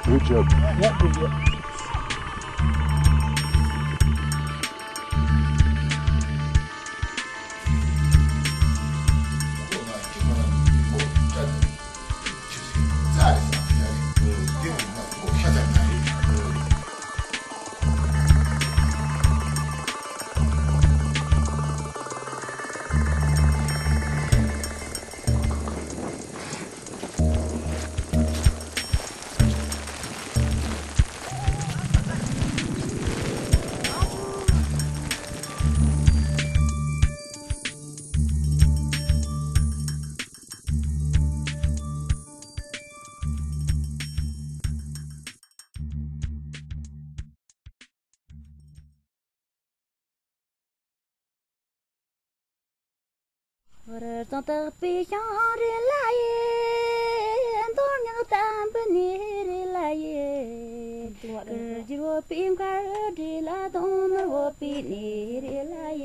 Good job. Yeah, good job. Trong tờ pi cho đi lại tôi nhớ tam bên đi lại chỉ vô pin cả đi là tôi mà vô pin đi lại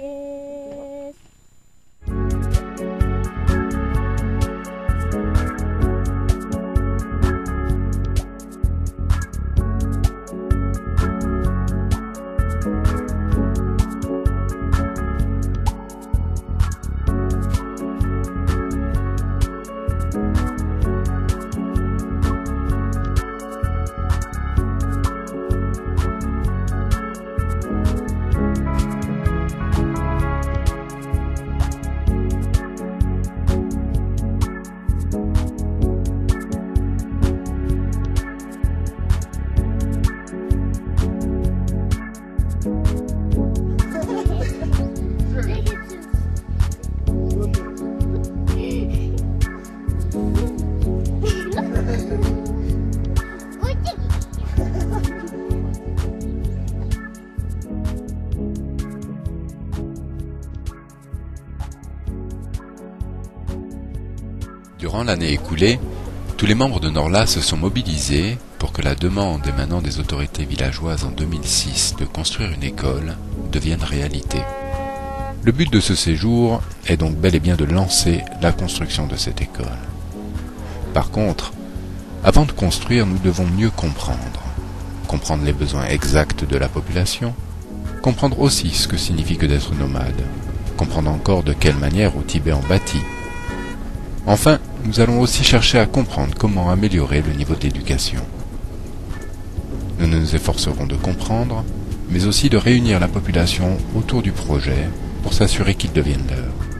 Durant l'année écoulée, tous les membres de Norla se sont mobilisés pour que la demande émanant des autorités villageoises en 2006 de construire une école devienne réalité. Le but de ce séjour est donc bel et bien de lancer la construction de cette école. Par contre, avant de construire, nous devons mieux comprendre. Comprendre les besoins exacts de la population, comprendre aussi ce que signifie que d'être nomade, comprendre encore de quelle manière au Tibet on bâtit. Enfin, nous allons aussi chercher à comprendre comment améliorer le niveau d'éducation. Nous nous efforcerons de comprendre, mais aussi de réunir la population autour du projet pour s'assurer qu'il devienne leur.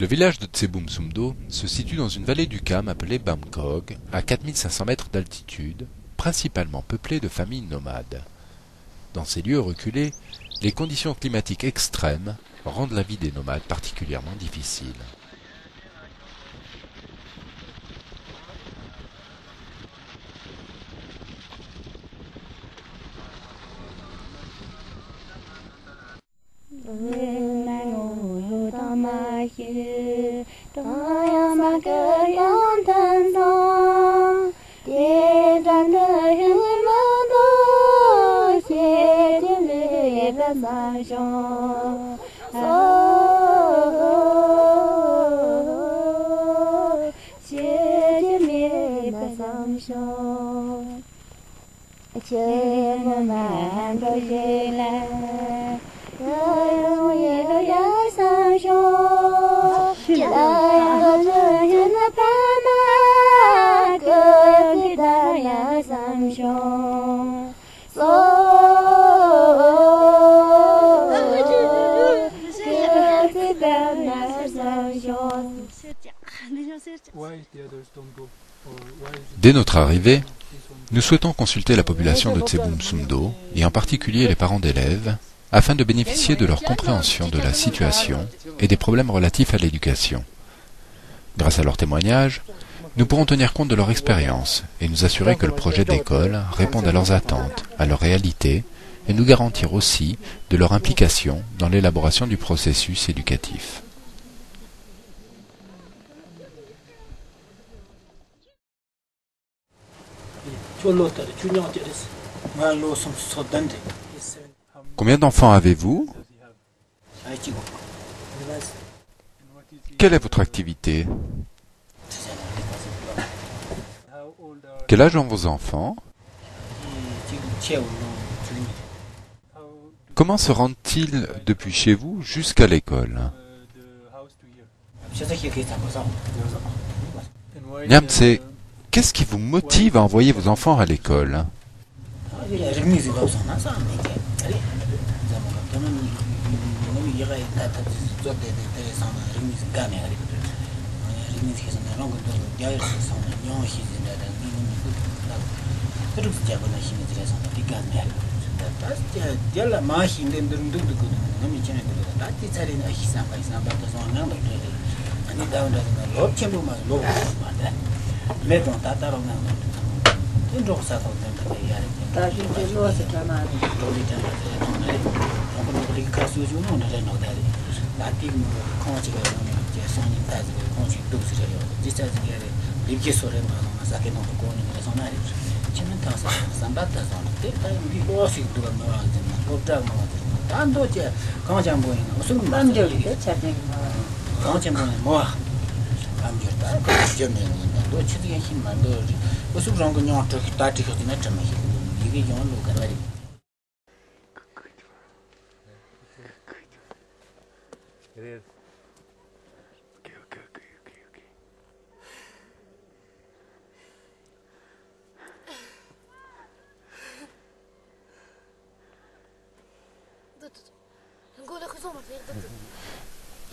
Le village de Tsebum Sumdo se situe dans une vallée du Kham appelée Bamkog, à 4500 mètres d'altitude, principalement peuplée de familles nomades. Dans ces lieux reculés, les conditions climatiques extrêmes rendent la vie des nomades particulièrement difficile. Dès notre arrivée, nous souhaitons consulter la population de Tsebumsundo, et en particulier les parents d'élèves, afin de bénéficier de leur compréhension de la situation et des problèmes relatifs à l'éducation. Grâce à leurs témoignages, nous pourrons tenir compte de leur expérience et nous assurer que le projet d'école réponde à leurs attentes, à leur réalité, et nous garantir aussi de leur implication dans l'élaboration du processus éducatif. Combien d'enfants avez-vous? Quelle est votre activité? Quel âge ont vos enfants? Comment se rendent-ils depuis chez vous jusqu'à l'école? Nyamtse, qu'est-ce qui vous motive à envoyer vos enfants à l'école?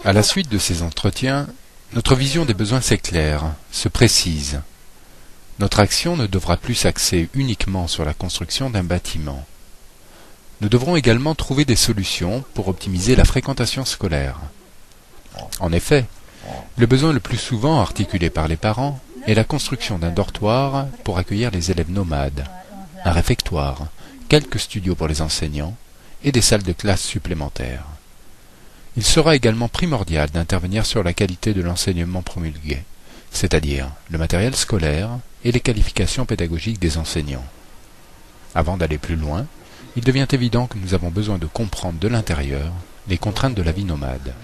À la suite de ces entretiens, notre vision des besoins s'éclaire, se précise. Notre action ne devra plus s'axer uniquement sur la construction d'un bâtiment. Nous devrons également trouver des solutions pour optimiser la fréquentation scolaire. En effet, le besoin le plus souvent articulé par les parents est la construction d'un dortoir pour accueillir les élèves nomades, un réfectoire, quelques studios pour les enseignants et des salles de classe supplémentaires. Il sera également primordial d'intervenir sur la qualité de l'enseignement promulgué, c'est-à-dire le matériel scolaire et les qualifications pédagogiques des enseignants. Avant d'aller plus loin, il devient évident que nous avons besoin de comprendre de l'intérieur les contraintes de la vie nomade.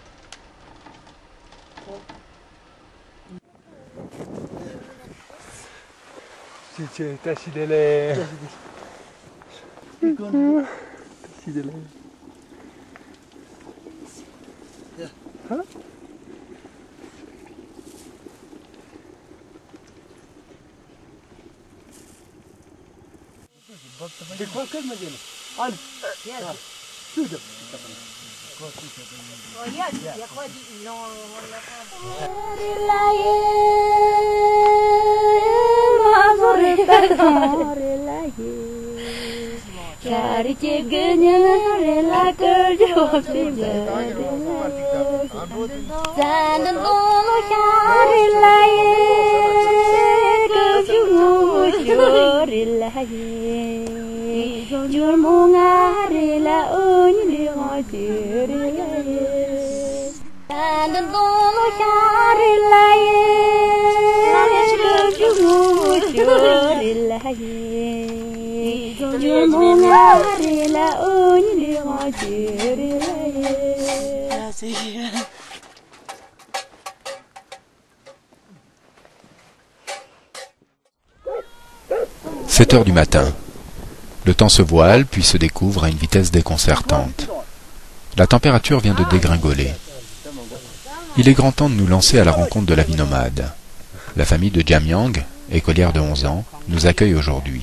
« 7 heures du matin. Le temps se voile, puis se découvre à une vitesse déconcertante. La température vient de dégringoler. Il est grand temps de nous lancer à la rencontre de la vie nomade. La famille de Jamyang, écolière de 11 ans, nous accueille aujourd'hui.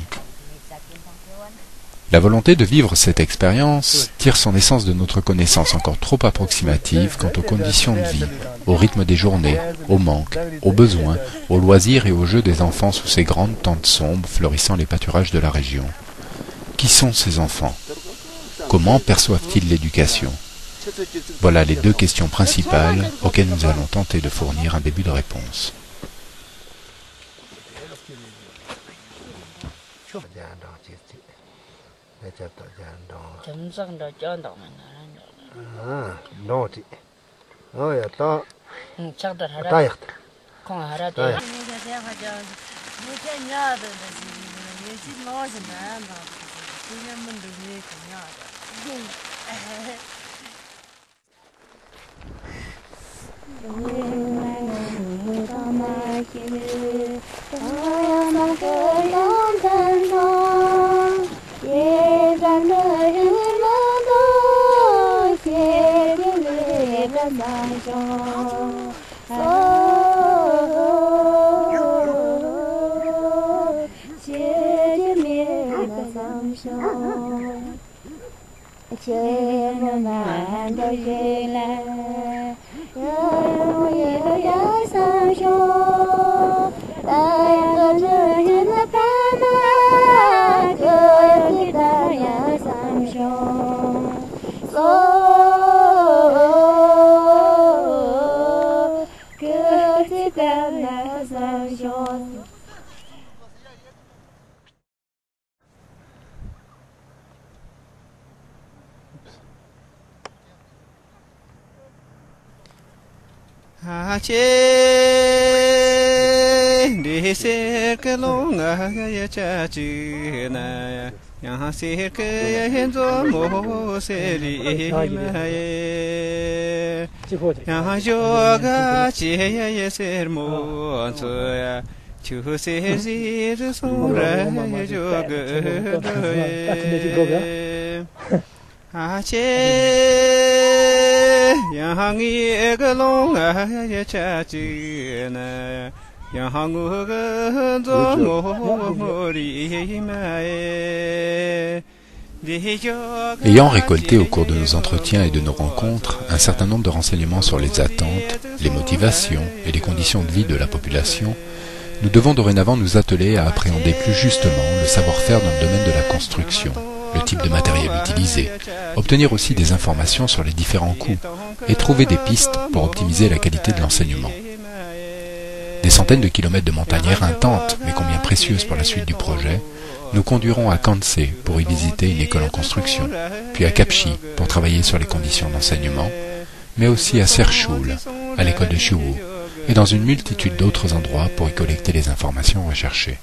La volonté de vivre cette expérience tire son essence de notre connaissance encore trop approximative quant aux conditions de vie, au rythme des journées, au manque, aux besoins, aux loisirs et aux jeux des enfants sous ces grandes tentes sombres fleurissant les pâturages de la région. Qui sont ces enfants? Comment perçoivent-ils l'éducation? Voilà les deux questions principales auxquelles nous allons tenter de fournir un début de réponse. Ayant récolté au cours de nos entretiens et de nos rencontres un certain nombre de renseignements sur les attentes, les motivations et les conditions de vie de la population, nous devons dorénavant nous atteler à appréhender plus justement le savoir-faire dans le domaine de la construction, le type de matériel utilisé, obtenir aussi des informations sur les différents coûts et trouver des pistes pour optimiser la qualité de l'enseignement. Des centaines de kilomètres de montagnes éreintantes, mais combien précieuses pour la suite du projet, nous conduirons à Kansé pour y visiter une école en construction, puis à Kapchi pour travailler sur les conditions d'enseignement, mais aussi à Serchoul, à l'école de Chouou, et dans une multitude d'autres endroits pour y collecter les informations recherchées.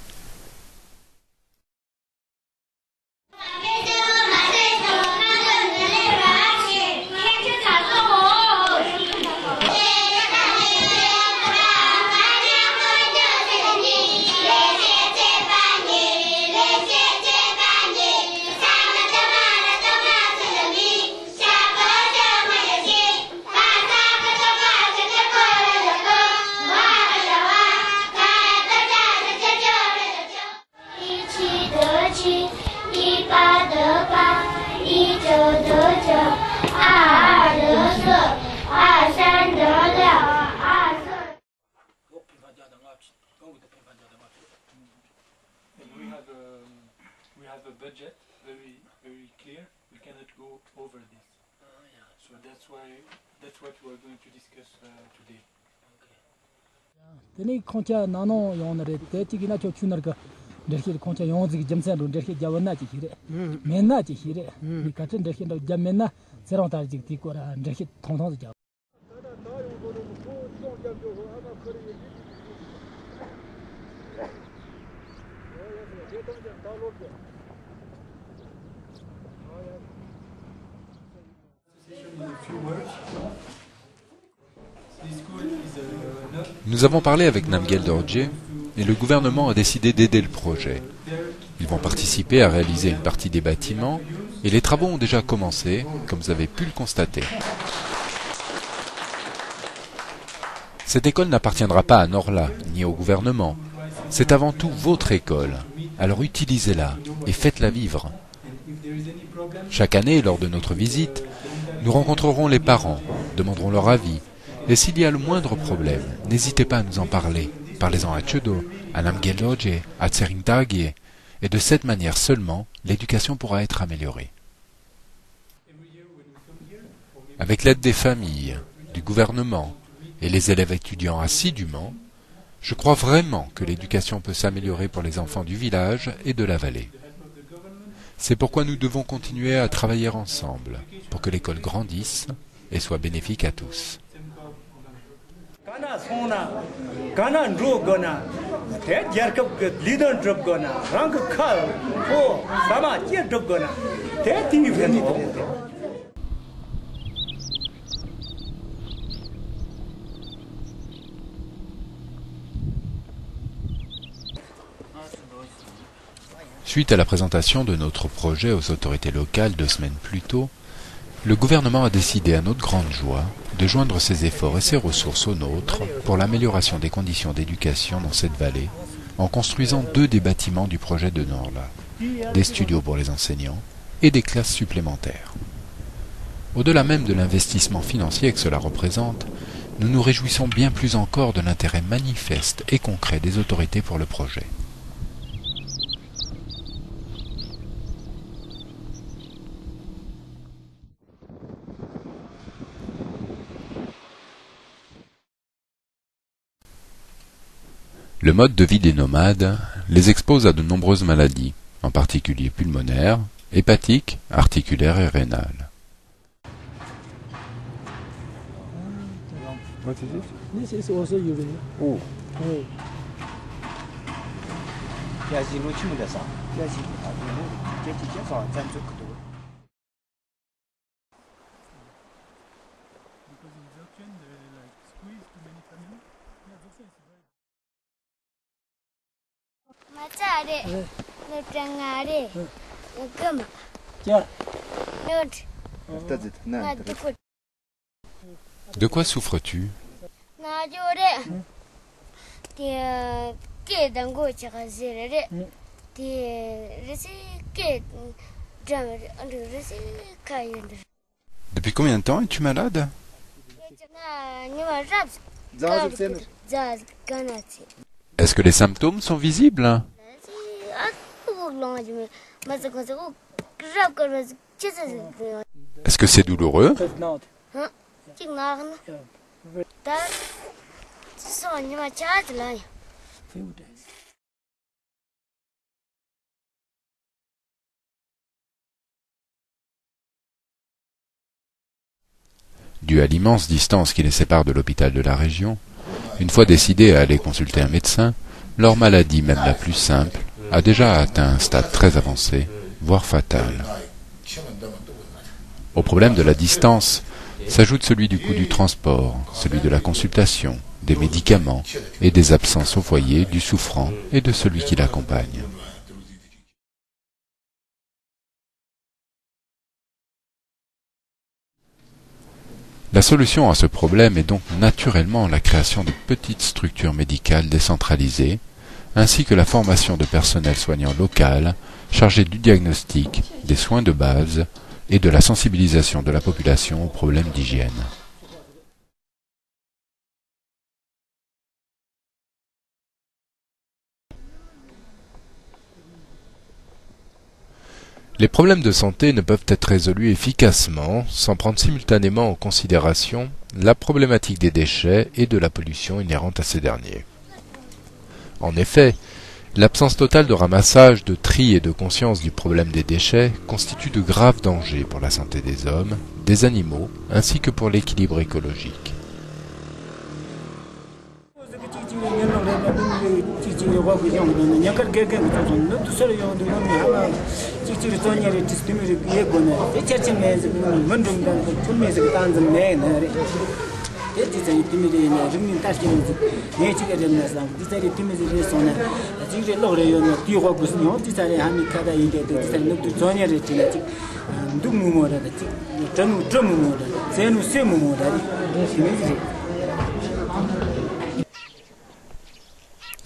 Teni koncha nano yonare teti na chochunar ka derki koncha yonzi jamsan ro derki jawana chi hire menna chi hire ni katren derki ndo jamena serong tar ji ti kora derki thong ja Nous avons parlé avec Namgyel Dorje et le gouvernement a décidé d'aider le projet. Ils vont participer à réaliser une partie des bâtiments et les travaux ont déjà commencé, comme vous avez pu le constater. Cette école n'appartiendra pas à Norla ni au gouvernement. C'est avant tout votre école. Alors utilisez-la et faites-la vivre. Chaque année, lors de notre visite, nous rencontrerons les parents, demanderons leur avis, et s'il y a le moindre problème, n'hésitez pas à nous en parler. Parlez-en à Chudo, à Namgeloje, à Tseringtagie, et de cette manière seulement, l'éducation pourra être améliorée. Avec l'aide des familles, du gouvernement et les élèves étudiants assidûment, je crois vraiment que l'éducation peut s'améliorer pour les enfants du village et de la vallée. C'est pourquoi nous devons continuer à travailler ensemble pour que l'école grandisse et soit bénéfique à tous. Suite à la présentation de notre projet aux autorités locales 2 semaines plus tôt, le gouvernement a décidé à notre grande joie de joindre ses efforts et ses ressources aux nôtres pour l'amélioration des conditions d'éducation dans cette vallée en construisant 2 des bâtiments du projet de Norla, des studios pour les enseignants et des classes supplémentaires. Au-delà même de l'investissement financier que cela représente, nous nous réjouissons bien plus encore de l'intérêt manifeste et concret des autorités pour le projet. Le mode de vie des nomades les expose à de nombreuses maladies, en particulier pulmonaires, hépatiques, articulaires et rénales. What is it? This is also urea. Oh. Oh. De quoi souffres-tu? Depuis combien de temps es-tu malade? Est-ce que les symptômes sont visibles? Est-ce que c'est douloureux? Dû à l'immense distance qui les sépare de l'hôpital de la région, une fois décidés à aller consulter un médecin, leur maladie, même la plus simple, a déjà atteint un stade très avancé, voire fatal. Au problème de la distance s'ajoute celui du coût du transport, celui de la consultation, des médicaments et des absences au foyer du souffrant et de celui qui l'accompagne. La solution à ce problème est donc naturellement la création de petites structures médicales décentralisées, ainsi que la formation de personnel soignant local chargé du diagnostic, des soins de base et de la sensibilisation de la population aux problèmes d'hygiène. Les problèmes de santé ne peuvent être résolus efficacement sans prendre simultanément en considération la problématique des déchets et de la pollution inhérente à ces derniers. En effet, l'absence totale de ramassage, de tri et de conscience du problème des déchets constitue de graves dangers pour la santé des hommes, des animaux, ainsi que pour l'équilibre écologique.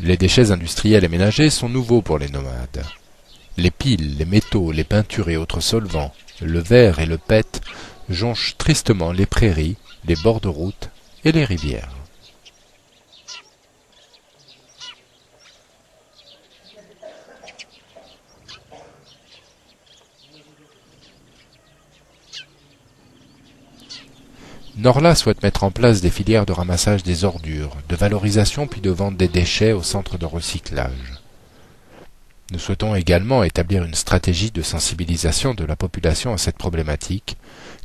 Les déchets industriels et ménagers sont nouveaux pour les nomades. Les piles, les métaux, les peintures et autres solvants, le verre et le PET jonchent tristement les prairies, les bords de route et les rivières. Norla souhaite mettre en place des filières de ramassage des ordures, de valorisation puis de vente des déchets au centre de recyclage. Nous souhaitons également établir une stratégie de sensibilisation de la population à cette problématique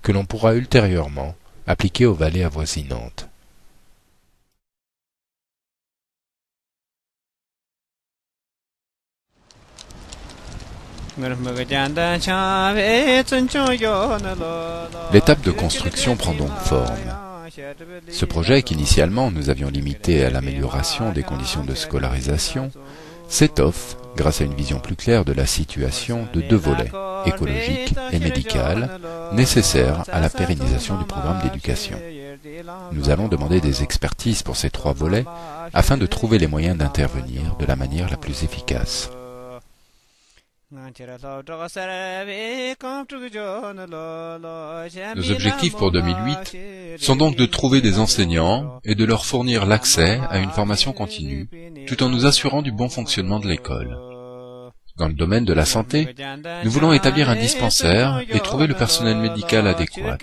que l'on pourra ultérieurement appliquer aux vallées avoisinantes. L'étape de construction prend donc forme. Ce projet qu'initialement nous avions limité à l'amélioration des conditions de scolarisation s'étoffe grâce à une vision plus claire de la situation de deux volets, écologique et médical, nécessaires à la pérennisation du programme d'éducation. Nous allons demander des expertises pour ces trois volets afin de trouver les moyens d'intervenir de la manière la plus efficace. Nos objectifs pour 2008 sont donc de trouver des enseignants et de leur fournir l'accès à une formation continue, tout en nous assurant du bon fonctionnement de l'école. Dans le domaine de la santé, nous voulons établir un dispensaire et trouver le personnel médical adéquat.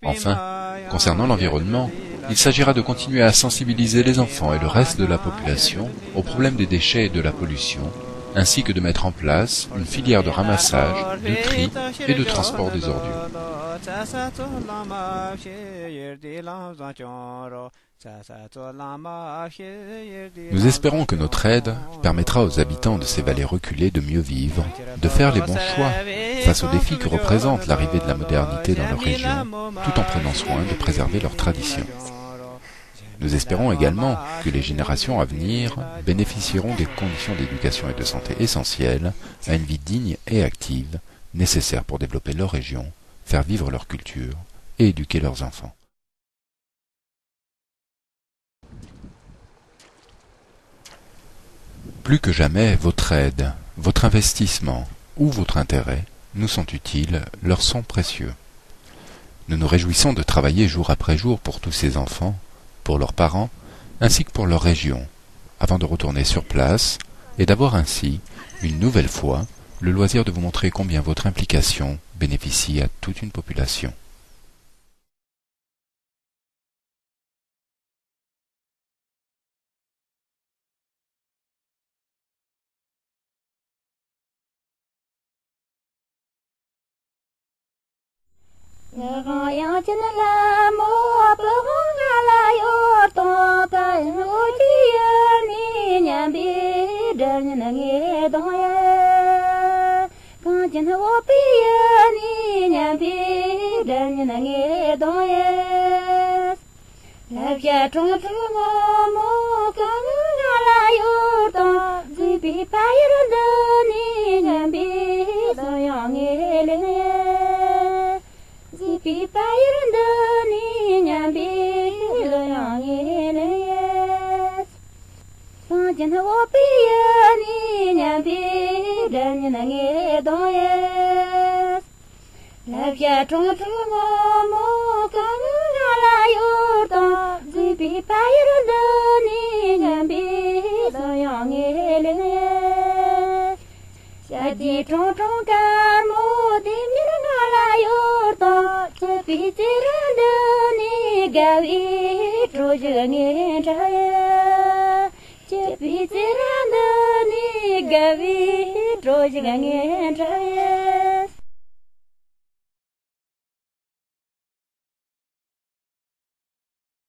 Enfin, concernant l'environnement, il s'agira de continuer à sensibiliser les enfants et le reste de la population aux problèmes des déchets et de la pollution, ainsi que de mettre en place une filière de ramassage, de tri et de transport des ordures. Nous espérons que notre aide permettra aux habitants de ces vallées reculées de mieux vivre, de faire les bons choix face aux défis que représente l'arrivée de la modernité dans leur région, tout en prenant soin de préserver leurs traditions. Nous espérons également que les générations à venir bénéficieront des conditions d'éducation et de santé essentielles à une vie digne et active, nécessaires pour développer leur région, faire vivre leur culture et éduquer leurs enfants. Plus que jamais, votre aide, votre investissement ou votre intérêt nous sont utiles, leur sont précieux. Nous nous réjouissons de travailler jour après jour pour tous ces enfants, pour leurs parents, ainsi que pour leur région, avant de retourner sur place et d'avoir ainsi, une nouvelle fois, le loisir de vous montrer combien votre implication bénéficie à toute une population. Gavi,